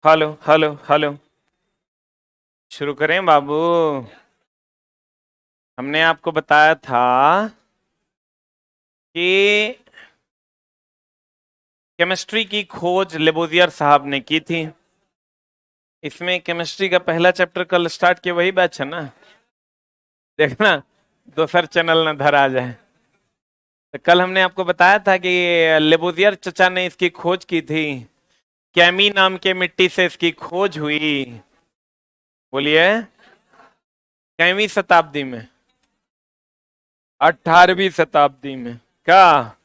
Hello hello hello. शुरू करें बाबू। हमने आपको बताया था कि केमिस्ट्री की खोज लेबोजियर साहब ने की थी। इसमें केमिस्ट्री का पहला चैप्टर कल स्टार्ट किया, वही बैच है ना? देखना दोसर चैनल न धर आ जाए। तो कल हमने आपको बताया था कि लेबोजियर चचा ने इसकी खोज की थी। कैमी नाम के मिट्टी से इसकी खोज हुई। बोलिए। कैवी शताब्दी में? 18वीं शताब्दी में। क्या?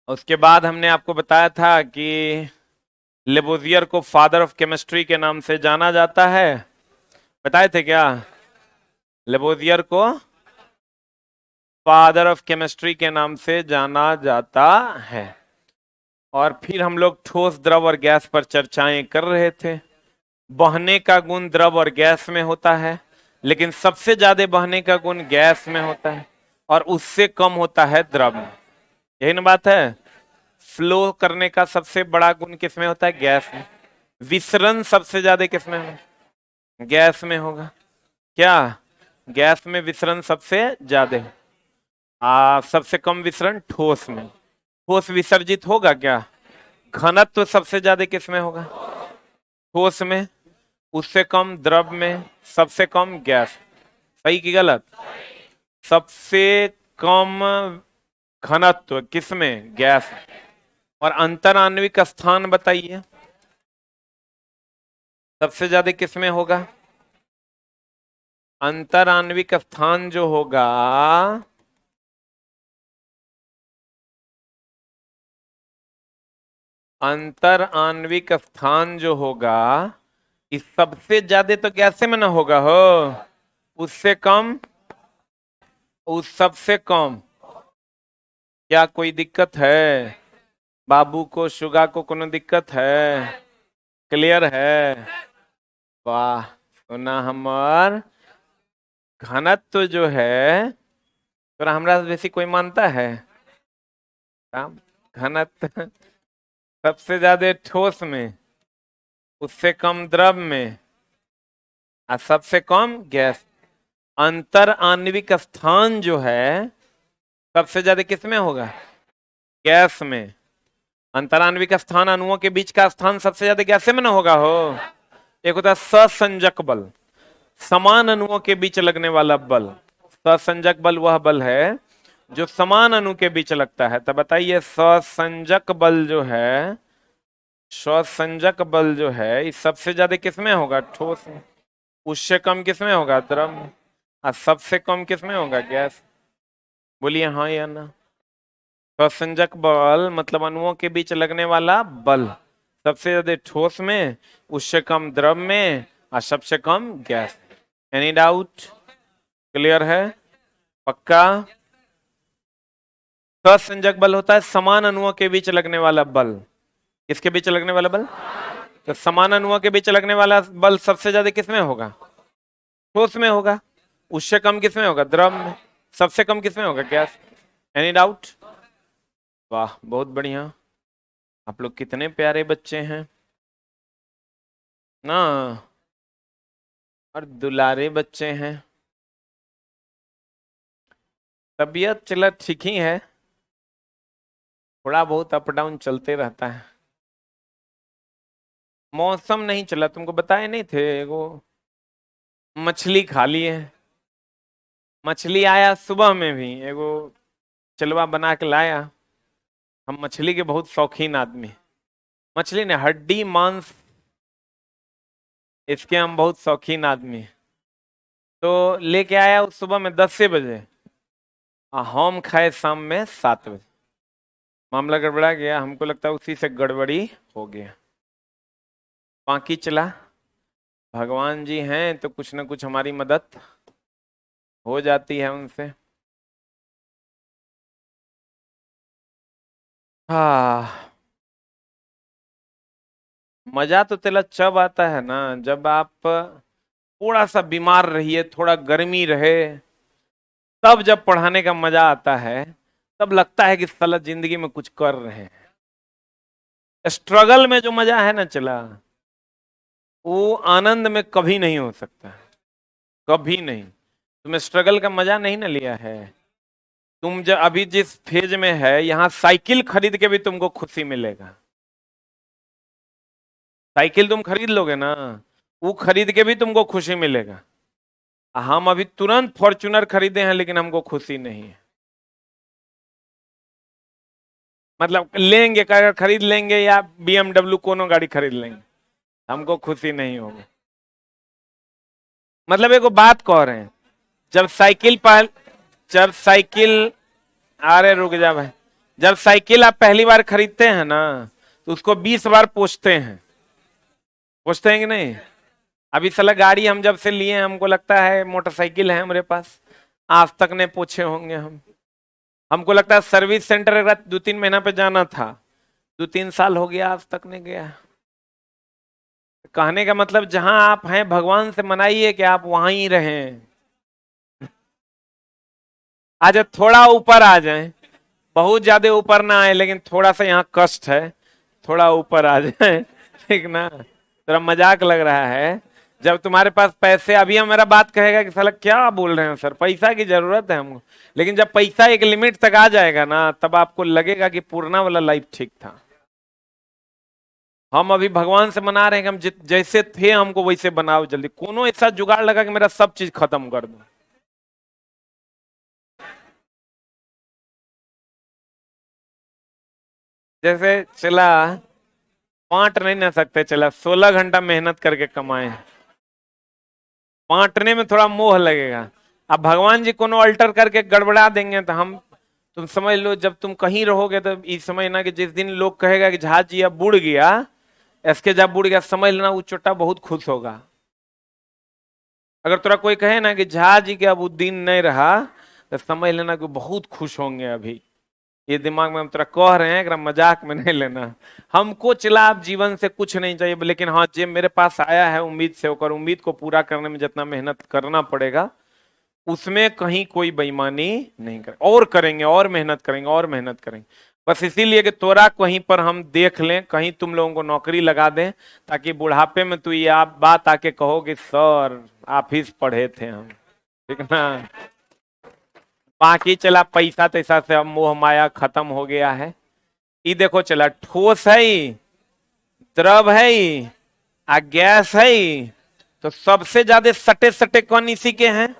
उसके बाद हमने आपको बताया था कि लेबोजियर को फादर ऑफ केमिस्ट्री के नाम से जाना जाता है। बताए थे क्या? लेबोजियर को फादर ऑफ केमिस्ट्री के नाम से जाना जाता है। और फिर हम लोग ठोस, द्रव और गैस पर चर्चाएं कर रहे थे। बहने का गुण द्रव और गैस में होता है, लेकिन सबसे ज्यादा बहने का गुण गैस में होता है और उससे कम होता है द्रव में। यही ना बात है। फ्लो करने का सबसे बड़ा गुण किसमें होता है? गैस में। विसरण सबसे ज्यादा किसमें है? गैस में होगा। क्या? गैस में विसरण सबसे ज्यादा है। सबसे कम विसरण ठोस में। ठोस विसर्जित होगा क्या? घनत्व सबसे ज्यादा किसमें होगा? ठोस में। उससे कम द्रव में। सबसे कम गैस। सही कि गलत? सबसे कम घनत्व किसमें? गैस। और अंतर आणविक स्थान बताइए, सबसे ज्यादा किसमें होगा? अंतर आणविक स्थान जो होगा, अंतर आणविक स्थान जो होगा, इस सबसे ज्यादा तो गैसे में ना होगा हो। उससे कम, उस सबसे कम। क्या कोई दिक्कत है? बाबू को, शुगा को कोनो दिक्कत है? क्लियर है? वाह सोना हमर। घनत्व जो है, तो हमरा से बेसी कोई मानता है? घनत्व सबसे ज्यादा ठोस में, उससे कम द्रव में, और सबसे कम गैस। अंतर आणविक स्थान जो है सबसे ज्यादा किसमें होगा? गैस में। अंतराण्विक स्थान अणुओं के बीच का स्थान सबसे ज्यादा गैस में ना होगा हो। एक होता है ससंजक बल, समान अणुओं के बीच लगने वाला बल। ससंजक बल वह बल है जो समान अणु के बीच लगता है। तो बताइए, ससंजक बल जो है, स्वसंजक बल जो है, इस सबसे ज्यादा किसमें होगा? ठोस में। उससे कम किसमें होगा? द्रव में। और सबसे कम किसमें होगा? गैस। बोलिए हाँ या ना। स्वसंजक बल मतलब अणुओं के बीच लगने वाला बल, सबसे ज्यादा ठोस में, उससे कम द्रव में, और सबसे कम गैस। Any doubt? क्लियर है? पक्का? स्वसंजक बल होता है समान अणुओं के बीच लगने वाला बल। किसके बीच लगने वाला बल? तो समान अणुओं के बीच लगने वाला बल सबसे ज्यादा किसमें होगा? ठोस में होगा। उससे कम किसमें होगा? द्रव में। सबसे कम किसमें होगा? गैस। Any doubt? वाह बहुत बढ़िया। आप लोग कितने प्यारे बच्चे हैं ना, और दुलारे बच्चे हैं। तबीयत चला ठीक ही है, थोड़ा बहुत अप डाउन चलते रहता है। मौसम नहीं चला, तुमको बताए नहीं थे? वो मछली खा लिए। मछली आया सुबह में भी, एगो चलवा बना के लाया। हम मछली के बहुत शौकीन आदमी। मछली ने हड्डी मांस, इसके हम बहुत शौकीन आदमी। तो लेके आया उस सुबह में 10 बजे, और हम खाए शाम में 7 बजे। मामला गड़बड़ा गया, हमको लगता है उसी से गड़बड़ी हो गया। बाकी चला, भगवान जी हैं तो कुछ ना कुछ हमारी मदद हो जाती है उनसे। हाँ, मजा तो तेला जब आता है ना, जब आप थोड़ा सा बीमार रहिए, थोड़ा गर्मी रहे, तब जब पढ़ाने का मजा आता है। तब लगता है कि साला जिंदगी में कुछ कर रहे हैं। स्ट्रगल में जो मजा है ना चला, वो आनंद में कभी नहीं हो सकता, कभी नहीं। तुम्हें स्ट्रगल का मजा नहीं ना लिया है। तुम जो अभी जिस फेज में है, यहाँ साइकिल खरीद के भी तुमको खुशी मिलेगा। साइकिल तुम खरीद लोगे ना, वो खरीद के भी तुमको खुशी मिलेगा। हम अभी तुरंत फॉर्च्यूनर खरीदे हैं लेकिन हमको खुशी नहीं है। मतलब लेंगे, खरीद लेंगे या BMW कोनो गाड़ी खरीद लेंगे, हमको खुशी नहीं होगी। मतलब एक बात कह रहे हैं, जब साइकिल पहल जब साइकिल अरे रुक जा भाई, जब साइकिल आप पहली बार खरीदते हैं ना, तो उसको 20 बार पोंछते हैं, पोंछते हैं कि नहीं। अभी साला गाड़ी हम जब से लिए हमको लगता है मोटरसाइकिल है हमारे पास, आज तक नहीं पूछे होंगे हम। हमको लगता है सर्विस सेंटर अगर 2-3 महीना पे जाना था, 2-3 साल हो गया आज तक नहीं गया। कहने का मतलब जहां आप हैं भगवान से मनाइए कि आप वहां ही रहें। आज थोड़ा ऊपर आ जाए, बहुत ज्यादा ऊपर ना आए लेकिन थोड़ा सा यहाँ कष्ट है, थोड़ा ऊपर आ जाए, ठीक ना। थोड़ा मजाक लग रहा है। जब तुम्हारे पास पैसे, अभी हमारा बात कहेगा कि साला क्या बोल रहे हैं सर, पैसा की जरूरत है हमको। लेकिन जब पैसा एक लिमिट तक आ जाएगा ना, तब आपको लगेगा कि पूर्णा वाला लाइफ ठीक था। हम अभी भगवान से मना रहे हैं कि हम जैसे थे हमको वैसे बनाओ जल्दी, कोनो ऐसा जुगाड़ लगा कि मेरा सब चीज खत्म कर दो। जैसे चला, बांट नहीं ना सकते, चला 16 घंटा मेहनत करके कमाए, बांटने में थोड़ा मोह लगेगा। अब भगवान जी कोनो अल्टर करके गड़बड़ा देंगे तो हम, तुम समझ लो जब तुम कहीं रहोगे तो ये समझना कि जिस दिन लोग कहेगा कि जहाज जी अब बुड़ गया, एसके जब बुड़ गया, समझ लेना वो चोटा बहुत खुश होगा। अगर तोरा कोई कहे ना कि जहाज जी के अब वो दिन नहीं रहा, तो समझ लेना कि बहुत खुश होंगे अभी। ये दिमाग में हम तेरा कह रहे हैं, मजाक में नहीं लेना। हमको चला अब जीवन से कुछ नहीं चाहिए, लेकिन हाँ जो मेरे पास आया है उम्मीद से होकर, उम्मीद को पूरा करने में जितना मेहनत करना पड़ेगा उसमें कहीं कोई बेईमानी नहीं करें, और करेंगे और मेहनत करेंगे और मेहनत करेंगे। बस इसीलिए कि तोरा कहीं पर हम देख लें, कहीं तुम लोगों को नौकरी लगा दें, ताकि बुढ़ापे में तू ये आप बात आके कहो कि सर ऑफिस पढ़े थे हम, ठीक ना। बाकी चला पैसा तैसा से अब मोह माया खत्म हो गया है। ये देखो चला, ठोस है ही, द्रव है ही, आ गैस है ही। तो सबसे ज्यादा सटे सटे कौन इसी के हैं,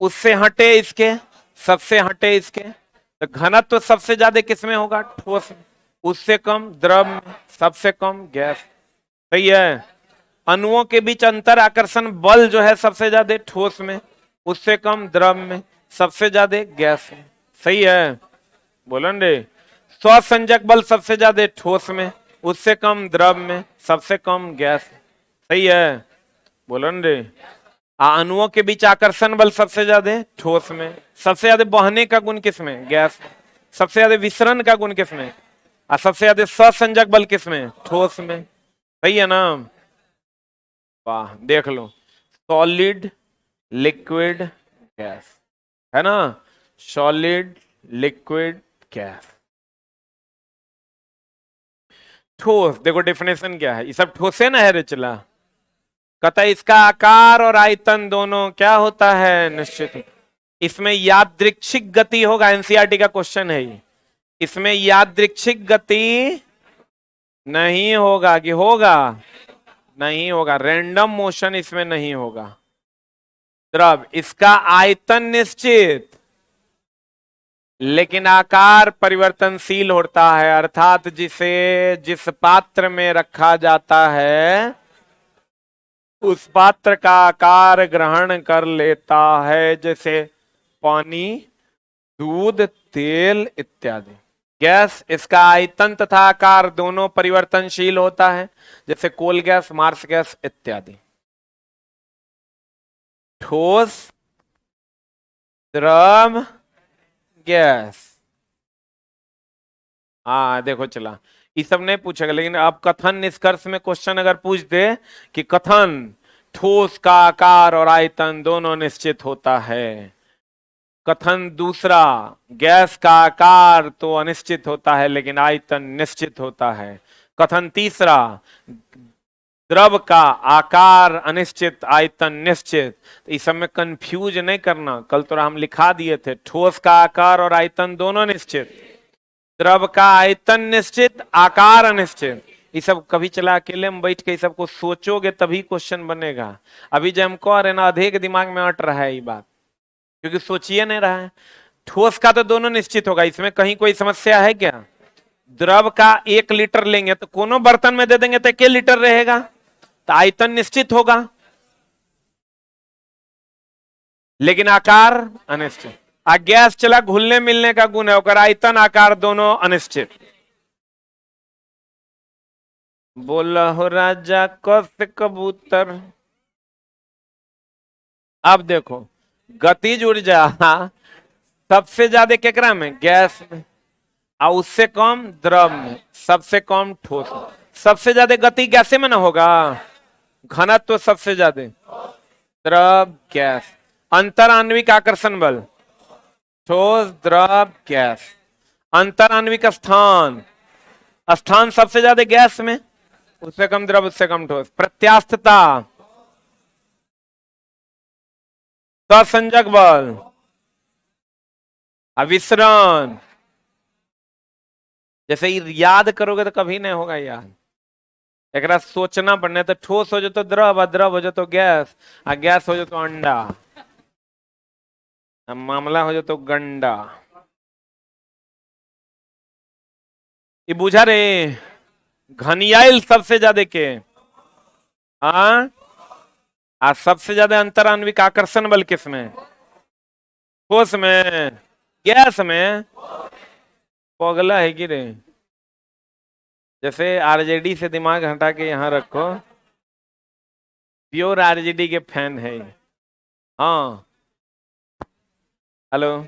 उससे हटे इसके, सबसे हटे इसके। तो घनत्व तो सबसे ज्यादा किसमें होगा, ठोस में। उससे कम द्रव में, सबसे कम गैस। सही है। अणुओं के बीच अंतर आकर्षण बल जो है सबसे ज्यादा ठोस में, उससे कम द्रव में, सबसे ज्यादा गैस में। सही है, बोलन रे। स्वसंजक बल सबसे ज्यादा ठोस में, उससे कम द्रव में, सबसे कम गैस। सही है, बोलन रे। अणुओं के बीच आकर्षण बल सबसे ज्यादा ठोस में, सबसे ज्यादा बहने का गुण किसमें, गैस। सबसे ज्यादा विसरण का गुण किसमें, और सबसे ज्यादा स्वसंजक बल किसमें, ठोस में। सही है ना। वाह, देख लो, सॉलिड, लिक्विड, गैस, है ना। सॉलिड, लिक्विड, गैस, ठोस। देखो डेफिनेशन क्या है, ये सब ठोसे ना है रे चला। कहता है इसका आकार और आयतन दोनों क्या होता है, निश्चित। इसमें यादृच्छिक गति होगा, एनसीईआरटी का क्वेश्चन है ये। इसमें यादृच्छिक गति नहीं होगा, कि होगा, नहीं होगा। रैंडम मोशन इसमें नहीं होगा। द्रव, इसका आयतन निश्चित, लेकिन आकार परिवर्तनशील होता है, अर्थात जिसे जिस पात्र में रखा जाता है उस पात्र का आकार ग्रहण कर लेता है, जैसे पानी, दूध, तेल इत्यादि। गैस, इसका आयतन तथा आकार दोनों परिवर्तनशील होता है, जैसे कोल गैस, मार्स गैस इत्यादि। ठोस, द्रव, गैस। हाँ देखो चला, ये सब नहीं पूछेगा, लेकिन अब कथन निष्कर्ष में क्वेश्चन अगर पूछ दे कि कथन ठोस का आकार और आयतन दोनों निश्चित होता है, कथन दूसरा गैस का आकार तो अनिश्चित होता है लेकिन आयतन निश्चित होता है, कथन तीसरा द्रव का आकार अनिश्चित, आयतन निश्चित। तो इस सब में कंफ्यूज नहीं करना, कल तो हम लिखा दिए थे, ठोस का आकार और आयतन दोनों निश्चित, द्रव का आयतन निश्चित, आकार अनिश्चित। ये सब कभी चला अकेले में बैठ के ये सबको सोचोगे तभी क्वेश्चन बनेगा। अभी जो हम कह रहे ना, अधिक दिमाग में अट रहा है ये बात, क्योंकि सोचिए नहीं रहा है। ठोस का तो दोनों निश्चित होगा, इसमें कहीं कोई समस्या है क्या? द्रव का 1 लीटर लेंगे तो कोनो बर्तन में दे देंगे तो 1 लीटर रहेगा, तो आयतन निश्चित होगा, लेकिन आकार अनिश्चित। गैस चला घुलने मिलने का गुण है, और आयतन आकार दोनों अनिश्चित। बोला हो राजा कौन कबूतर। अब देखो, गतिज ऊर्जा सबसे ज्यादा केकरा में? गैस में। और उससे कम द्रव में, सबसे कम ठोस में। सबसे ज्यादा गति गैसे में ना होगा, घनत्व तो सबसे ज्यादा द्रव गैस। अंतर आणविक आकर्षण बल ठोस द्रव गैस। अंतर आणविक स्थान, स्थान सबसे ज्यादा गैस में, उससे कम द्रव, उससे कम ठोस। प्रत्यास्थता, संजक बल, अविसरण। जैसे याद करोगे तो कभी नहीं होगा याद, एक सोचना पड़ना। तो ठोस हो जाए तो द्रव, और द्रव हो जाए तो गैस, और गैस हो जाए तो अंडा, मामला हो जाए तो गंडा। ये बुझा रे? घनियाइल सबसे ज्यादा के, हाँ। और सबसे ज्यादा अंतर आणविक आकर्षण बल किसमें? ठोस में, गैस में। पगला है कि रे? जैसे आरजेडी से दिमाग हटा के यहां रखो, प्योर आरजेडी के फैन है। हाँ, हेलो।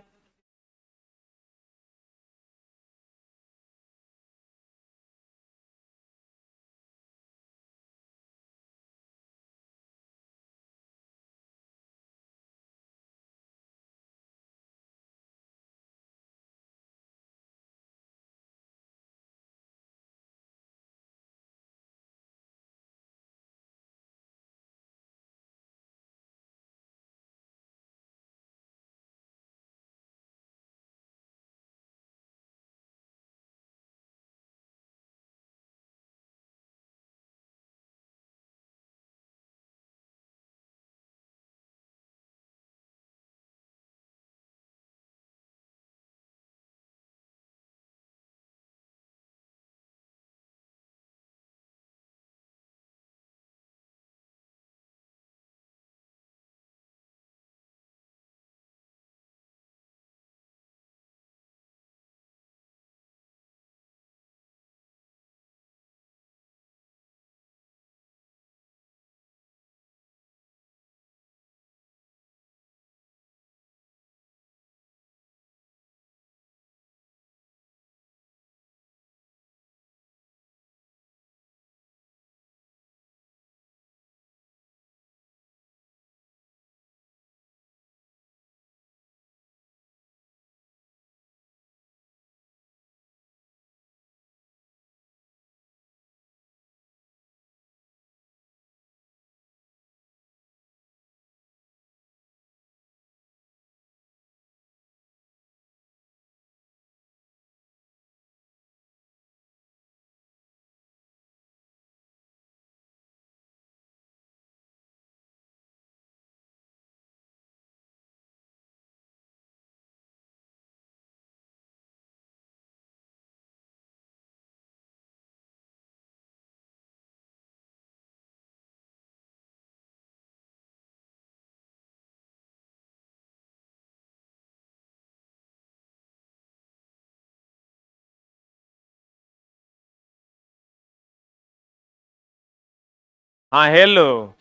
हाँ हेलो,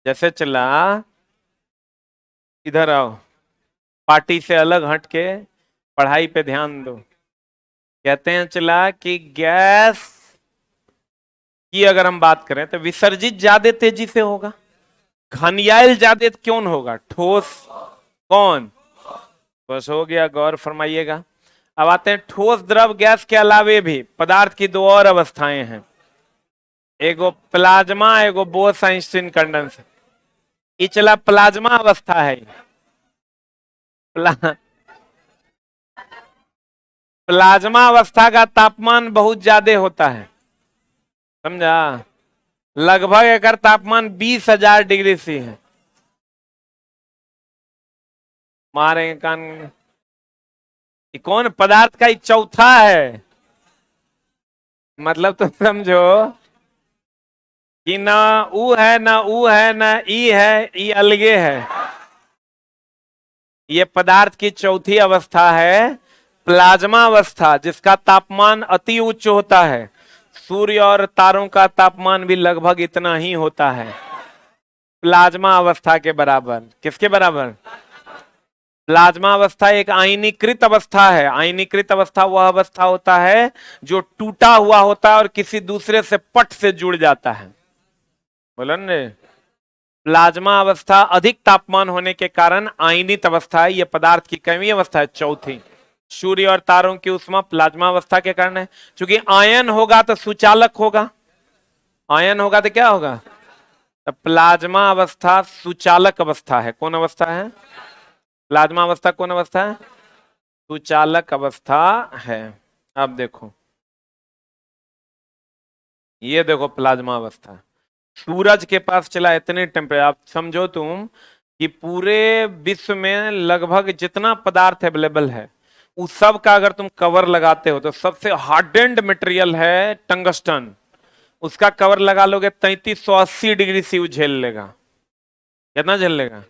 जैसे चला, इधर आओ, पार्टी से अलग हट के पढ़ाई पे ध्यान दो। कहते हैं चला कि गैस की अगर हम बात करें तो विसर्जित ज्यादा तेजी से होगा, घनियाइल ज्यादा क्यों होगा? ठोस कौन? बस हो गया, गौर फरमाइएगा। अब आते हैं ठोस द्रव गैस के अलावे भी पदार्थ की 2 और अवस्थाएं हैं। एगो प्लाज्मा एगो बोस आइंस्टीन कंडेंसर। ये चला प्लाज्मा अवस्था है। प्ला, प्लाज्मा अवस्था का तापमान बहुत ज्यादा होता है, समझा। लगभग अगर तापमान 20,000 डिग्री सी है। मारे कान। ये कौन पदार्थ का ये चौथा है? मतलब तुम समझो कि ना ऊ है ना ऊ है ना ई है, ई अलगे है। ये पदार्थ की चौथी अवस्था है प्लाज्मा अवस्था, जिसका तापमान अति उच्च होता है। सूर्य और तारों का तापमान भी लगभग इतना ही होता है, प्लाज्मा अवस्था के बराबर। किसके बराबर? प्लाज्मा अवस्था एक आयनीकृत अवस्था है। आयनीकृत अवस्था वह अवस्था होता है जो टूटा हुआ होता है और किसी दूसरे से पट से जुड़ जाता है। बोलन ने, प्लाज्मा अवस्था अधिक तापमान होने के कारण आयनित अवस्था है। यह पदार्थ की कौनवी अवस्था है? चौथी। सूर्य और तारों की उष्मा प्लाज्मा अवस्था के कारण है। क्योंकि आयन होगा तो सुचालक होगा, आयन होगा तो क्या होगा? तो प्लाज्मा अवस्था सुचालक अवस्था है। कौन अवस्था है? प्लाज्मा अवस्था कौन अवस्था है? सुचालक अवस्था है। अब देखो, ये देखो प्लाज्मा अवस्था। सूरज के पास चला इतने टेम्परेचर, आप समझो तुम कि पूरे विश्व में लगभग जितना पदार्थ अवेलेबल है उस सब का अगर तुम कवर लगाते हो तो सबसे हार्डेंड मटेरियल है टंगस्टन। उसका कवर लगा लोगे 3380 डिग्री सी वो झेल लेगा। कितना झेल लेगा?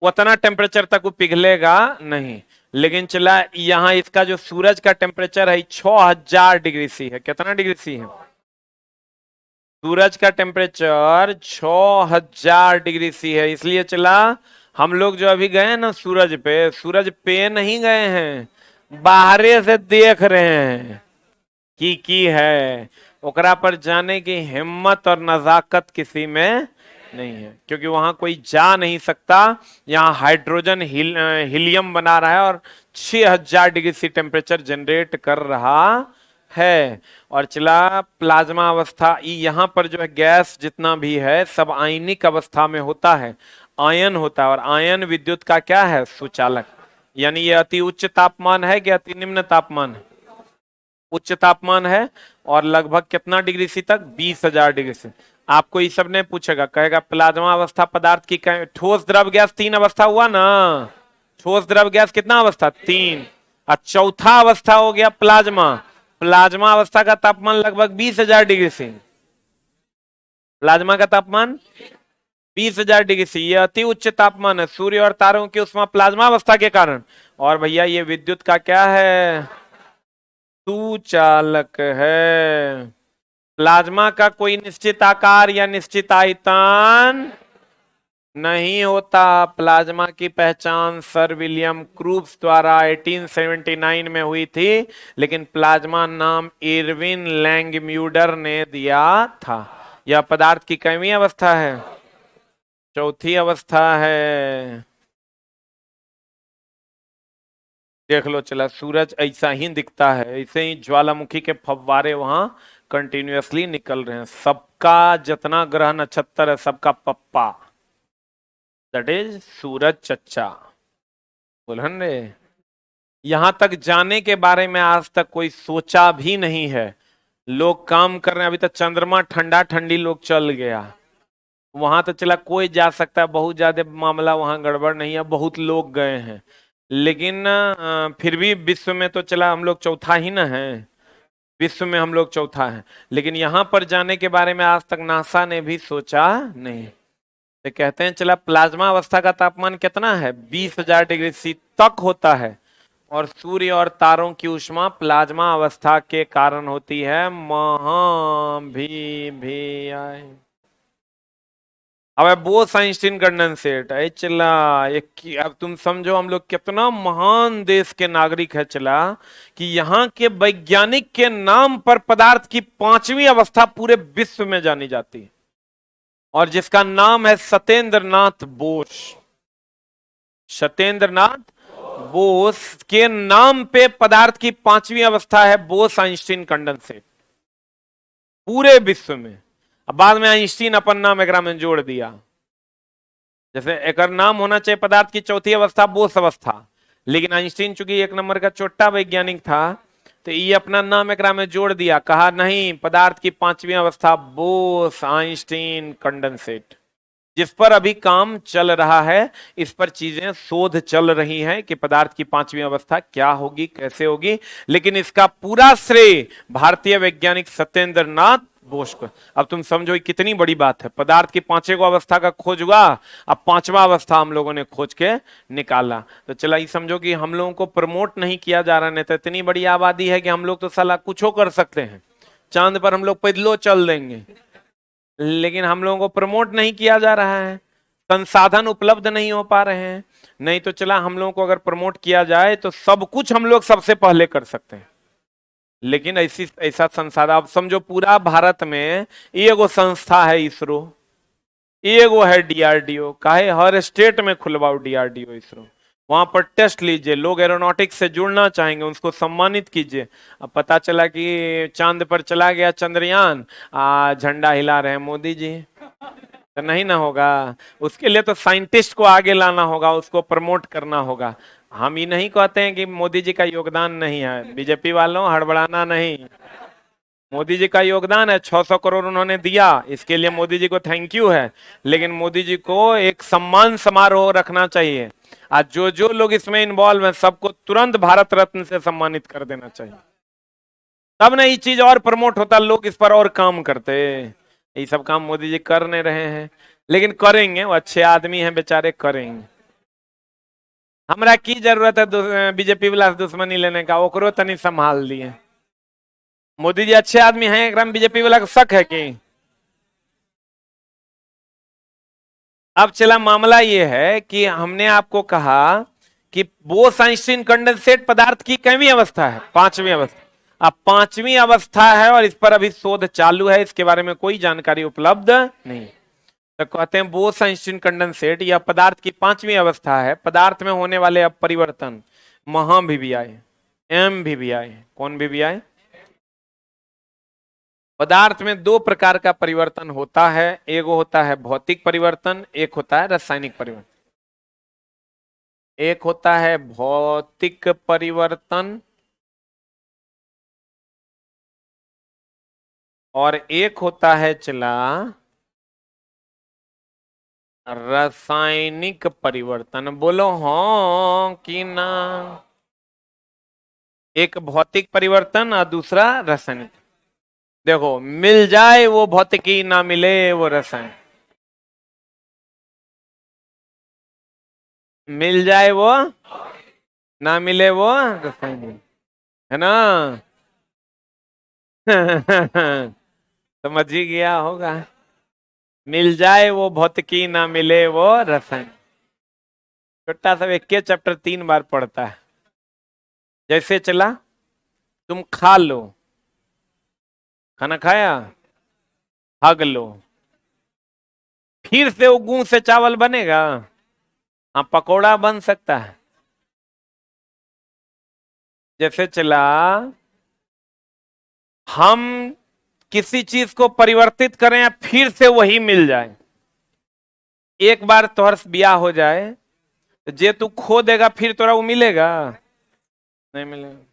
उतना टेम्परेचर तक वो पिघलेगा नहीं। लेकिन चला यहाँ इसका जो सूरज का टेम्परेचर है 6000 डिग्री सी है। कितना डिग्री सी है? सूरज का टेम्परेचर 6000 डिग्री सी है। इसलिए चला हम लोग जो अभी गए ना सूरज पे नहीं गए हैं, बाहरे से देख रहे हैं की है। ओकरा पर जाने की हिम्मत और नजाकत किसी में नहीं है, क्योंकि वहां कोई जा नहीं सकता। यहाँ हाइड्रोजन हीलियम बना रहा है और 6000 डिग्री सी टेम्परेचर जनरेट कर रहा है। और चला प्लाज्मा अवस्था, यहाँ पर जो है गैस जितना भी है सब आयनिक अवस्था में होता है, आयन होता है। और आयन विद्युत का क्या है? सुचालक। यानी ये अति उच्च तापमान है कि अति निम्न तापमान है? उच्च तापमान है। और लगभग कितना डिग्री सी तक? 20,000 डिग्री सी। आपको ये सब ने पूछेगा, कहेगा प्लाज्मा अवस्था पदार्थ की ठोस द्रव गैस 3 अवस्था हुआ ना। ठोस द्रव गैस कितना अवस्था? 3। और चौथा अवस्था हो गया प्लाज्मा। प्लाज्मा अवस्था का तापमान लगभग 20,000 डिग्री सी। प्लाज्मा का तापमान 20,000 डिग्री सी। यह अति उच्च तापमान है सूर्य और तारों की उष्मा प्लाज्मा अवस्था के कारण। और भैया ये विद्युत का क्या है? सुचालक है। प्लाज्मा का कोई निश्चित आकार या निश्चित आयतन नहीं होता। प्लाज्मा की पहचान सर विलियम क्रूप्स द्वारा 1879 में हुई थी, लेकिन प्लाज्मा नाम इरविन लैंगम्यूडर ने दिया था। यह पदार्थ की कौनवी अवस्था है? चौथी अवस्था है। देख लो चला, सूरज ऐसा ही दिखता है, ऐसे ही ज्वालामुखी के फव्वारे वहां कंटिन्यूअसली निकल रहे हैं। सबका जितना ग्रह नक्षत्र है सबका पप्पा, दैट इज सूरज चच्चा। बोलन रे, यहां तक जाने के बारे में आज तक कोई सोचा भी नहीं है। लोग काम कर रहे हैं। अभी तक चंद्रमा ठंडा ठंडी लोग चल गया, वहां तो चला कोई जा सकता है, बहुत ज्यादा मामला वहां गड़बड़ नहीं है, बहुत लोग गए हैं। लेकिन फिर भी विश्व में तो चला हम लोग चौथा ही ना है, विश्व में हम लोग चौथा है। लेकिन यहां पर जाने के बारे में आज तक नासा ने भी सोचा नहीं। तो कहते हैं चला प्लाज्मा अवस्था का तापमान कितना है? 20,000 डिग्री सी तक होता है। और सूर्य और तारों की ऊष्मा प्लाज्मा अवस्था के कारण होती है। महा भी आए। अब बोस आइंस्टीन कंडेंसेट है चला एक। अब तुम समझो हम लोग कितना महान देश के नागरिक है चला कि यहाँ के वैज्ञानिक के नाम पर पदार्थ की 5वीं अवस्था पूरे विश्व में जानी जाती है, और जिसका नाम है सत्येंद्र नाथ बोस। सत्येंद्र नाथ बोस के नाम पे पदार्थ की 5वीं अवस्था है बोस आइंस्टीन कंडेंसेट पूरे विश्व में। अब बाद में आइंस्टीन अपन नाम एकरा में जोड़ दिया। जैसे एक नाम होना चाहिए पदार्थ की चौथी अवस्था बोस अवस्था, लेकिन आइंस्टीन चूंकि एक नंबर का छोटा वैज्ञानिक था तो ये अपना नाम एकरा में जोड़ दिया, कहा नहीं पदार्थ की पांचवी अवस्था बोस आइंस्टीन कंडेंसेट, जिस पर अभी काम चल रहा है, इस पर चीजें शोध चल रही हैं कि पदार्थ की पांचवी अवस्था क्या होगी कैसे होगी, लेकिन इसका पूरा श्रेय भारतीय वैज्ञानिक सत्येंद्र नाथ बोस को। अब तुम समझो कितनी बड़ी बात है, पदार्थ की पांचवी अवस्था का खोज हुआ, अब पांचवा अवस्था हम लोगों ने खोज के निकाला। तो चला ये समझो कि हम लोगों को प्रमोट नहीं किया जा रहा, नहीं तो इतनी बड़ी आबादी है कि हम लोग तो साला कुछ कर सकते हैं, चांद पर हम लोग पैदलों चल देंगे, लेकिन हम लोगों को प्रमोट नहीं किया जा रहा है, संसाधन उपलब्ध नहीं हो पा रहे हैं। नहीं तो चला हम लोगों को अगर प्रमोट किया जाए तो सब कुछ हम लोग सबसे पहले कर सकते हैं, लेकिन ऐसा संसाधन आप समझो पूरा भारत में एगो संस्था है इसरो, एगो है डीआरडीओ, काहे हर स्टेट में खुलवाओ डीआरडीओ इसरो, वहां पर टेस्ट लीजिए, लोग एरोनॉटिक्स से जुड़ना चाहेंगे उसको सम्मानित कीजिए। अब पता चला कि चांद पर चला गया चंद्रयान, झंडा हिला रहे हैं मोदी जी, तो नहीं ना होगा, उसके लिए तो साइंटिस्ट को आगे लाना होगा, उसको प्रमोट करना होगा। हम ये नहीं कहते हैं कि मोदी जी का योगदान नहीं है, बीजेपी वालों हड़बड़ाना नहीं, मोदी जी का योगदान है, 600 करोड़ उन्होंने दिया, इसके लिए मोदी जी को थैंक यू है, लेकिन मोदी जी को एक सम्मान समारोह रखना चाहिए, आज जो जो लोग इसमें इन्वॉल्व हैं सबको तुरंत भारत रत्न से सम्मानित कर देना चाहिए, तब ना ये चीज और प्रमोट होता, लोग इस पर और काम करते। ये सब काम मोदी जी कर नहीं रहे हैं, लेकिन करेंगे, वो अच्छे आदमी हैं बेचारे, करेंगे। हमरा की जरूरत है बीजेपी वाला से दुश्मनी लेने का, ओकरो तनी संभाल दिए, मोदी जी अच्छे आदमी हैं, एकदम बीजेपी वाला का शक है कि। अब चला मामला ये है कि हमने आपको कहा कि बोस आइंस्टीन कंडेंसेट पदार्थ की कितवीं अवस्था है, पांचवी अवस्था। अब पांचवी अवस्था है और इस पर अभी शोध चालू है, इसके बारे में कोई जानकारी उपलब्ध नहीं, तो कहते हैं बोस आइंस्टीन कंडेंसेट यह पदार्थ की पांचवी अवस्था है, पदार्थ में होने वाले अब परिवर्तन महा वीवीआई एम वीवीआई, कौन वीवीआई, पदार्थ में दो प्रकार का परिवर्तन होता है, एक होता है भौतिक परिवर्तन, एक होता है रासायनिक परिवर्तन। एक होता है भौतिक परिवर्तन और एक होता है चला रासायनिक परिवर्तन। बोलो हाँ कि ना, एक भौतिक परिवर्तन और दूसरा रासायनिक। देखो मिल जाए वो भौतिकी, ना मिले वो रसायन, मिल जाए वो ना मिले वो रसायन, है ना। समझ ही गया होगा, मिल जाए वो भौतिकी ना मिले वो रसायन, छोटा सा एक के चैप्टर 3 बार पढ़ता है। जैसे चला तुम खा लो, खाना खाया, हग लो, फिर से वो गेहूं से चावल बनेगा, हाँ पकोड़ा बन सकता है। जैसे चला हम किसी चीज को परिवर्तित करें या फिर से वही मिल जाए, एक बार तोहर ब्याह हो जाए तो जे तू खो देगा फिर तोरा वो मिलेगा, नहीं मिलेगा।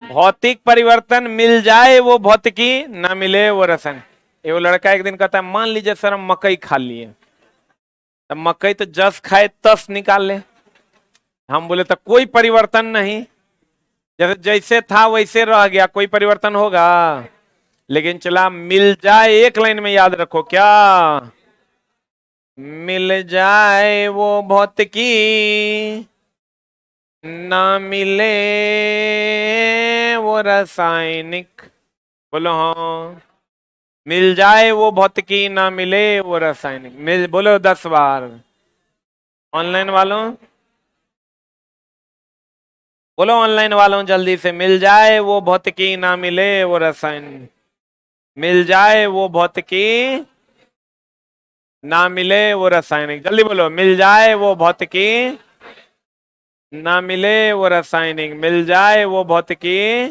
भौतिक परिवर्तन मिल जाए वो भौतिकी, ना मिले वो रसायन। एगो लड़का एक दिन कहता है मान लीजिए सर हम मकई खा लिए, तो मकई तो जस खाए तस निकाल ले, हम बोले तो कोई परिवर्तन नहीं, जैसे जैसे था वैसे रह गया, कोई परिवर्तन होगा। लेकिन चला मिल जाए, एक लाइन में याद रखो क्या, मिल जाए वो भौतिकी ना मिले वो रासायनिक। बोलो हाँ, मिल जाए वो भौतिकी ना मिले वो रासायनिक, मिल बोलो 10 बार। ऑनलाइन वालों बोलो, ऑनलाइन वालों जल्दी से, मिल जाए वो भौतिकी ना मिले वो रासायनिक, मिल जाए वो भौतिकी ना मिले वो रासायनिक, जल्दी बोलो, मिल जाए वो भौतिकी ना मिले वो रासायनिक, मिल जाए वो भौतिकी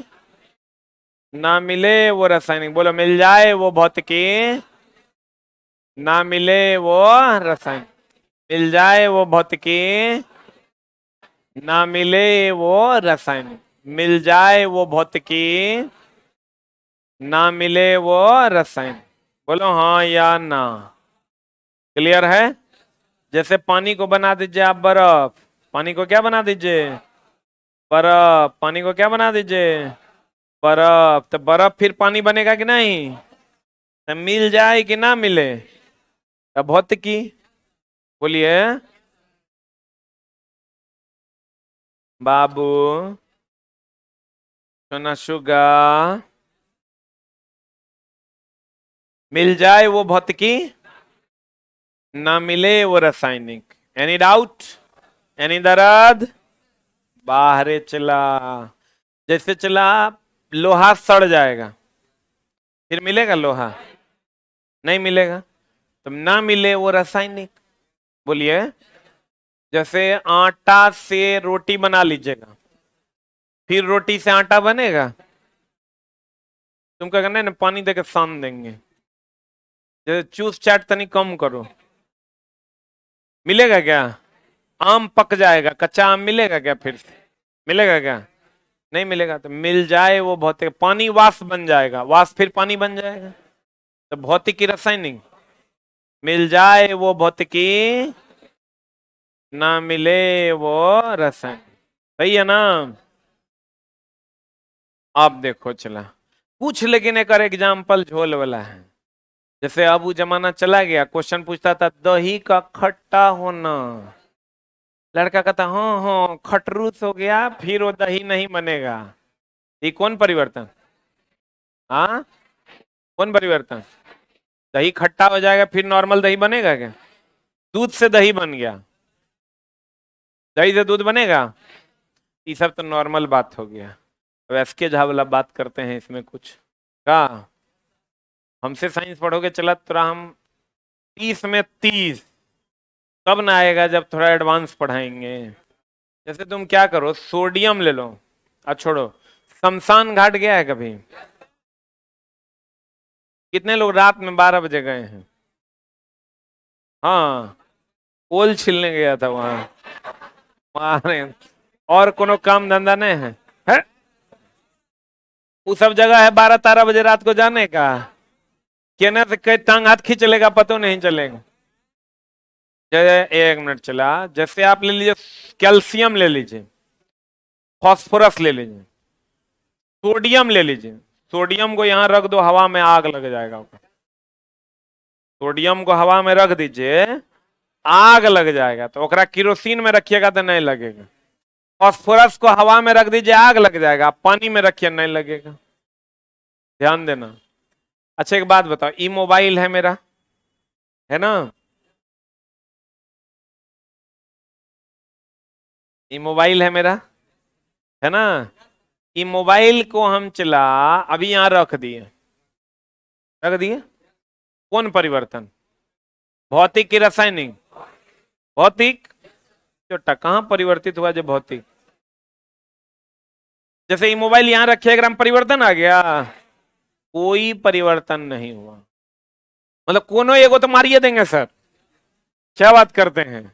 ना मिले वो रासायनिक, बोलो मिल जाए वो भौतिकी, ना मिले वो रसायन, मिल जाए वो भौतिकी, ना मिले वो रसायन, मिल जाए वो भौतिकी, ना मिले वो रसायन। बोलो हाँ या ना। क्लियर है? जैसे पानी को बना दीजिए आप बर्फ, पानी को क्या बना दीजिए? बर्फ। पानी को क्या बना दीजिए? बर्फ। तो बर्फ फिर पानी बनेगा कि नहीं? तो मिल जाए कि ना मिले? तो भौतिकी। बोलिए बाबू, सोना शुगा, मिल जाए वो भौतिकी, ना मिले वो रासायनिक। Any doubt? एनी दर्द? बाहरे चला। जैसे चला, लोहा सड़ जाएगा, फिर मिलेगा लोहा? नहीं मिलेगा। तो ना मिले वो रासायनिक। बोलिए, जैसे आटा से रोटी बना लीजिएगा, फिर रोटी से आटा बनेगा? तुम क्या करना है ना, पानी देके सान देंगे। जैसे चूस चाट तनी कम करो, मिलेगा क्या? आम पक जाएगा, कच्चा आम मिलेगा क्या फिर से? मिलेगा क्या? नहीं मिलेगा। तो मिल जाए वो भौतिक, पानी वाष्प बन जाएगा, वाष्प फिर पानी बन जाएगा। तो भौतिकी रासायनिक, मिल जाए वो भौतिकी, ना मिले वो रसायन। सही है ना? आप देखो चला, कुछ लेकिन एक एग्जाम्पल झोल वाला है। जैसे अब वो जमाना चला गया, क्वेश्चन पूछता था दही का खट्टा होना, लड़का कहता हाँ हाँ खटरूस हो गया, फिर वो दही नहीं बनेगा। ये कौन परिवर्तन? हाँ, कौन परिवर्तन? दही खट्टा हो जाएगा फिर नॉर्मल दही बनेगा क्या? दूध से दही बन गया, दही से दूध बनेगा? ये सब तो नॉर्मल बात हो गया। अब एसके झा वाला बात करते हैं इसमें कुछ का। हमसे साइंस पढ़ोगे चला तो हम 30 में 30 तब ना आएगा जब थोड़ा एडवांस पढ़ाएंगे। जैसे तुम क्या करो, सोडियम ले लो। छोड़ो, शमशान घाट गया है कभी? कितने लोग रात में 12 बजे गए हैं? हाँ, ओल छिलने गया था वहां, मारे। और कोनो काम धंधा नहीं है? वो सब जगह है 12-13 बजे रात को जाने का? कहने से कई टांग हाथ खींच लेगा, पता नहीं चलेगा। जैसे 1 मिनट चला, जैसे आप ले लीजिए, कैल्शियम ले लीजिए, फास्फोरस ले लीजिए, सोडियम ले लीजिए। सोडियम को यहां रख दो, हवा में आग लग जाएगा। सोडियम को हवा में रख दीजिए, आग लग जाएगा। तो ओकरा किरोसिन में रखिएगा तो नहीं लगेगा। फास्फोरस को हवा में रख दीजिए, आग लग जाएगा। पानी में रखिए, नहीं लगेगा। ध्यान देना। अच्छा एक बात बताओ, ई मोबाइल है मेरा, है ना? ई मोबाइल है मेरा, है ना? ई मोबाइल को हम चला, अभी यहां रख दिए, रख दिए। कौन परिवर्तन? भौतिक की रासायनिक? भौतिक। तो कहां परिवर्तित हुआ जो भौतिक? जैसे ये मोबाइल यहां रखे, अगर हम परिवर्तन आ गया? कोई परिवर्तन नहीं हुआ। मतलब कोनो एगो तो मारिए देंगे सर, क्या बात करते हैं?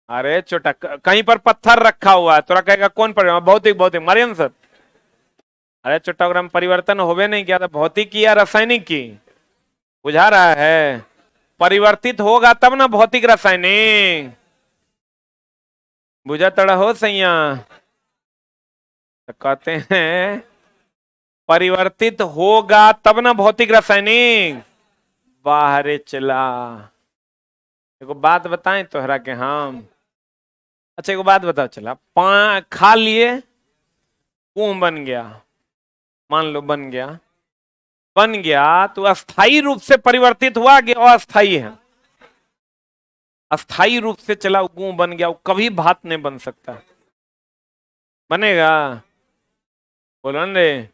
अरे छोटा, कहीं पर पत्थर रखा हुआ है, तोरा कहेगा कौन परिवर्तन? भौतिक, भौतिक, मारिए ना सर। अरे छोटा, अगर हम परिवर्तन होवे नहीं किया था, भौतिक की या रासायनिक की? बुझा रहा है? परिवर्तित होगा तब ना भौतिक रासायनिक। बुझा तड़ा हो सैया? तो कहते हैं परिवर्तित होगा तब ना भौतिक रासायनिक। बाहरे चला। देखो बात बताएं तोहरा के हम। अच्छा एक बात बताओ चला, खा लिए, कुआं बन गया, मान लो बन गया, बन गया तो अस्थाई रूप से परिवर्तित हुआ कि अस्थाई है? अस्थाई रूप से चला, कुआं बन गया, वो कभी भात नहीं बन सकता। बनेगा? बोलो न रे।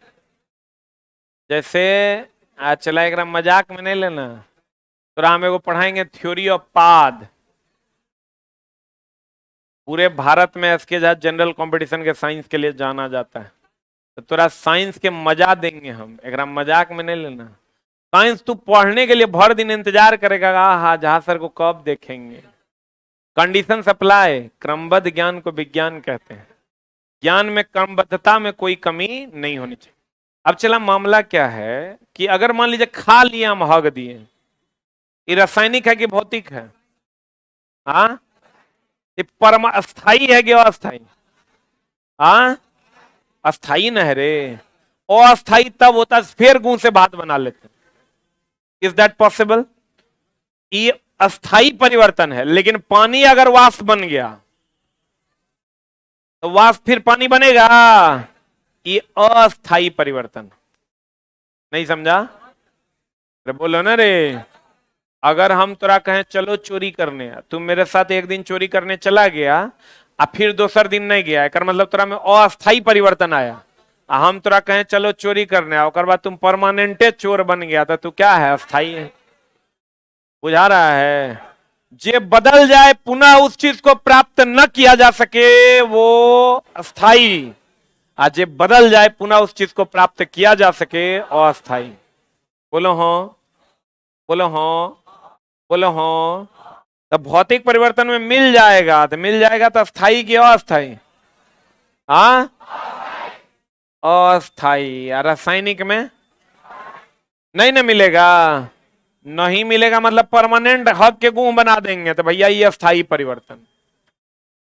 जैसे आज चला, एक मजाक में नहीं लेना, तो हम एगो पढ़ाएंगे थ्योरी ऑफ पाद। पूरे भारत में एसके झा जनरल कंपटीशन के साइंस के लिए जाना जाता है। तो तोरा साइंस के मजा देंगे हम, एक मजाक में नहीं लेना। साइंस तू पढ़ने के लिए भर दिन इंतजार करेगा, हाँ जहां सर को कब देखेंगे। कंडीशन सप्लाई, क्रमबद्ध ज्ञान को विज्ञान कहते हैं। ज्ञान में क्रमबद्धता में कोई कमी नहीं होनी चाहिए। अब चला मामला क्या है कि अगर मान लीजिए खा लिया हम हग दिए, ये रासायनिक है कि भौतिक है? हाँ, ये परम अस्थाई है कि अस्थाई? हाँ, अस्थाई न है रे। अस्थाई तब होता फिर गुण से भात बना लेते। Is that possible? ये अस्थाई परिवर्तन है, लेकिन पानी अगर वाष्प बन गया तो वाष्प फिर पानी बनेगा। ये अस्थाई परिवर्तन। नहीं समझा? अरे बोलो ना रे। अगर हम तोरा कहें चलो चोरी करने, तुम मेरे साथ एक दिन चोरी करने चला गया, और फिर दूसर दिन नहीं गया, एक मतलब तोरा में अस्थाई परिवर्तन आया। हम तोरा कहें चलो चोरी करने, और बाद तुम परमानेंटे चोर बन गया, तो तू क्या है? अस्थाई है। बुझा रहा है? जे बदल जाए पुनः उस चीज को प्राप्त न किया जा सके वो अस्थाई, आज जे बदल जाए पुनः उस चीज को प्राप्त किया जा सके अस्थाई। बोलो हो, बोलो हो, बोलो हो। तो भौतिक परिवर्तन में मिल जाएगा, तो मिल जाएगा तो अस्थाई की अस्थाई? हाँ, अस्थाई। रासायनिक में नहीं ना मिलेगा। नहीं मिलेगा मतलब परमानेंट हक के गुण बना देंगे, तो भैया ये अस्थाई परिवर्तन।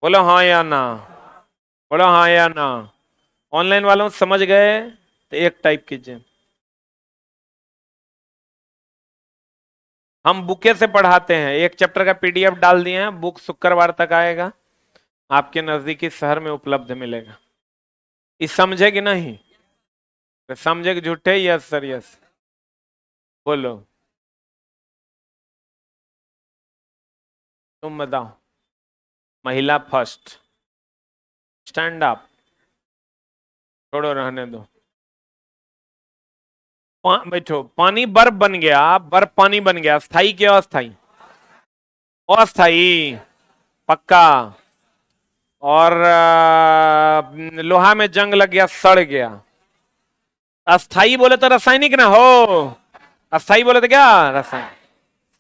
बोलो हाँ या ना, बोलो हाँ या ना। ऑनलाइन वालों समझ गए तो एक टाइप कीजिए। हम बुके से पढ़ाते हैं, एक चैप्टर का पीडीएफ डाल दिए हैं, बुक शुक्रवार तक आएगा, आपके नजदीकी शहर में उपलब्ध मिलेगा। इस समझे कि नहीं? तो समझे कि झूठे? Yes sir yes. बोलो, तुम बताओ। महिला फर्स्ट, स्टैंड अप। छोड़ो, रहने दो। बैठो। पानी बर्फ बन गया, बर्फ पानी बन गया, स्थाई क्या अस्थाई? अस्थाई, पक्का। और लोहा में जंग लग गया, सड़ गया। अस्थाई बोले तो रासायनिक ना हो, अस्थाई बोले तो क्या? रासायनिक।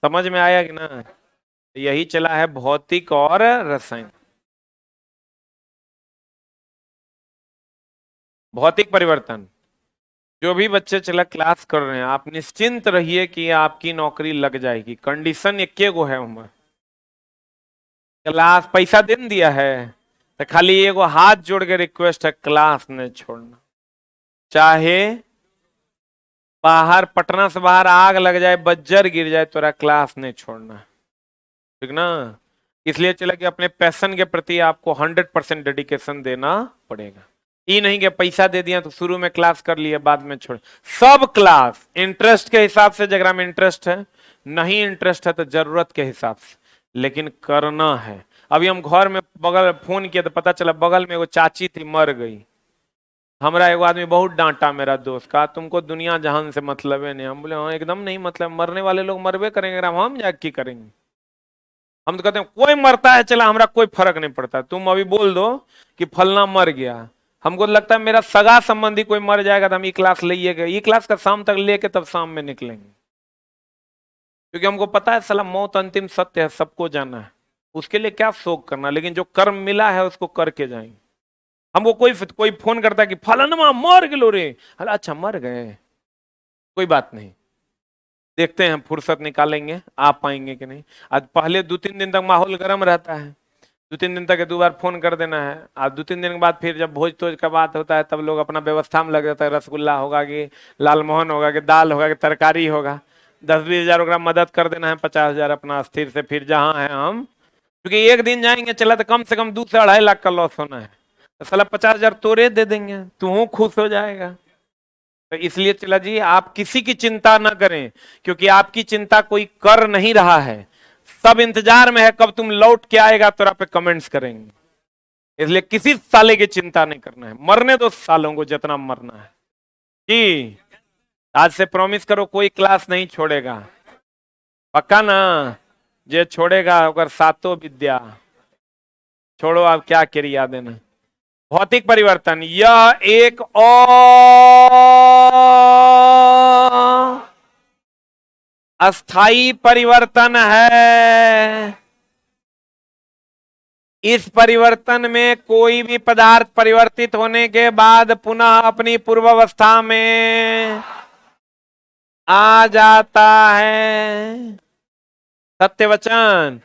समझ में आया कि ना? यही चला है भौतिक और रासायनिक। भौतिक परिवर्तन, जो भी बच्चे चला क्लास कर रहे हैं, आप निश्चिंत रहिए कि आपकी नौकरी लग जाएगी। कंडीशन एक गो है उम्र, क्लास पैसा दे दिया है तो खाली एगो हाथ जोड़ के रिक्वेस्ट है, क्लास नहीं छोड़ना। चाहे बाहर पटना से बाहर आग लग जाए, बज्जर गिर जाए, तोरा क्लास नहीं छोड़ना। ठीक ना? इसलिए चला कि अपने पैशन के प्रति आपको 100% डेडिकेशन देना पड़ेगा। ये नहीं कि पैसा दे दिया तो शुरू में क्लास कर लिया बाद में छोड़। सब क्लास इंटरेस्ट के हिसाब से, जगह में इंटरेस्ट है, नहीं इंटरेस्ट है तो जरूरत के हिसाब से, लेकिन करना है। अभी हम घर में बगल फोन किया तो पता चला बगल में एगो चाची थी, मर गई। हमरा एगो आदमी बहुत डांटा, मेरा दोस्त, कहा तुमको दुनिया जहान से मतलब है नहीं। हम बोले हाँ एकदम नहीं मतलब, मरने वाले लोग मरबे करेंगे, हम जाके की करेंगे? हम तो कहते हैं कोई मरता है चला, हमरा कोई फर्क नहीं पड़ता, तुम अभी बोल दो कि फलना मर गया। हमको लगता है मेरा सगा संबंधी कोई मर जाएगा तो हम ई क्लास लिए गए, ई क्लास का शाम तक लेके तब शाम में निकलेंगे, क्योंकि हमको पता है साला मौत अंतिम सत्य है, सबको जाना है, उसके लिए क्या शोक करना, लेकिन जो कर्म मिला है उसको करके जाएंगे। हमको कोई कोई फोन करता है कि फलाना मर गलो रे, अच्छा मर गए, कोई बात नहीं, देखते हैं फुर्सत निकालेंगे, आ पाएंगे कि नहीं। आज पहले 2-3 दिन तक माहौल गर्म रहता है, 2-3 दिन तक 2 बार फोन कर देना है। आज 2-3 दिन के बाद फिर जब भोज तोज का बात होता है तब लोग अपना व्यवस्था में लग जाता है, रसगुल्ला होगा कि लालमोहन होगा कि दाल होगा कि तरकारी होगा। 10-20 हजार ओकरा मदद कर देना है, 50 हजार अपना स्थिर से फिर जहां है हम, क्योंकि एक दिन जाएंगे चला तो कम से कम 2 से 2.5 लाख का लॉस होना है, तो साला 50 हजार तोरे दे देंगे, तू खुश हो जाएगा। तो इसलिए चला जी आप किसी की चिंता ना करें, क्योंकि आपकी चिंता कोई कर नहीं रहा है, सब इंतजार में है कब तुम लौट के आएगा तो आप पे कमेंट्स करेंगे। इसलिए किसी साले की चिंता नहीं करना है, मरने दो सालों को जितना मरना है। कि आज से प्रॉमिस करो कोई क्लास नहीं छोड़ेगा, पक्का ना? जे छोड़ेगा अगर सातों विद्या छोड़ो, आप क्या क्रिया देना। भौतिक परिवर्तन, यह एक अस्थाई परिवर्तन है। इस परिवर्तन में कोई भी पदार्थ परिवर्तित होने के बाद पुनः अपनी पूर्वावस्था में आ जाता है। सत्य वचन।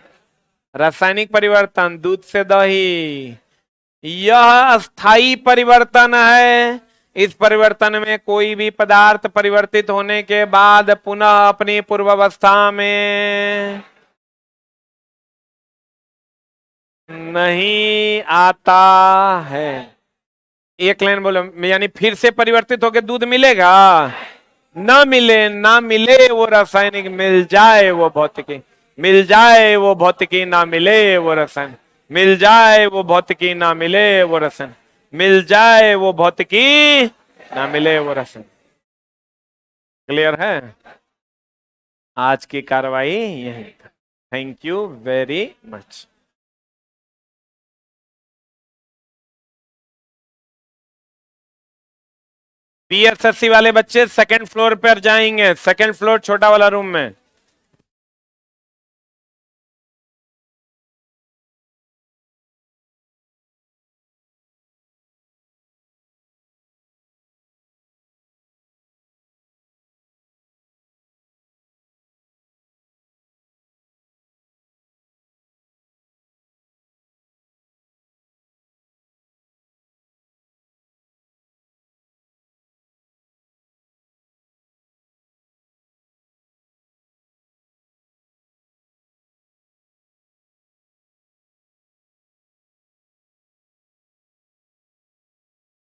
रासायनिक परिवर्तन, दूध से दही, यह अस्थाई परिवर्तन है। इस परिवर्तन में कोई भी पदार्थ परिवर्तित होने के बाद पुनः अपनी पूर्वावस्था में नहीं आता है। एक लाइन बोलो, यानी फिर से परिवर्तित होकर दूध मिलेगा? ना मिले, ना मिले वो रासायनिक, मिल जाए वो भौतिकी, मिल जाए वो भौतिकी, ना मिले वो रसायन, मिल जाए वो भौतिकी, ना मिले वो रसायन, मिल जाए वो भौतिकी, ना मिले वो रसायन। क्लियर है? आज की कार्रवाई यही। Thank you very much. BSSC वाले बच्चे सेकंड फ्लोर पर जाएंगे, सेकंड फ्लोर छोटा वाला रूम में।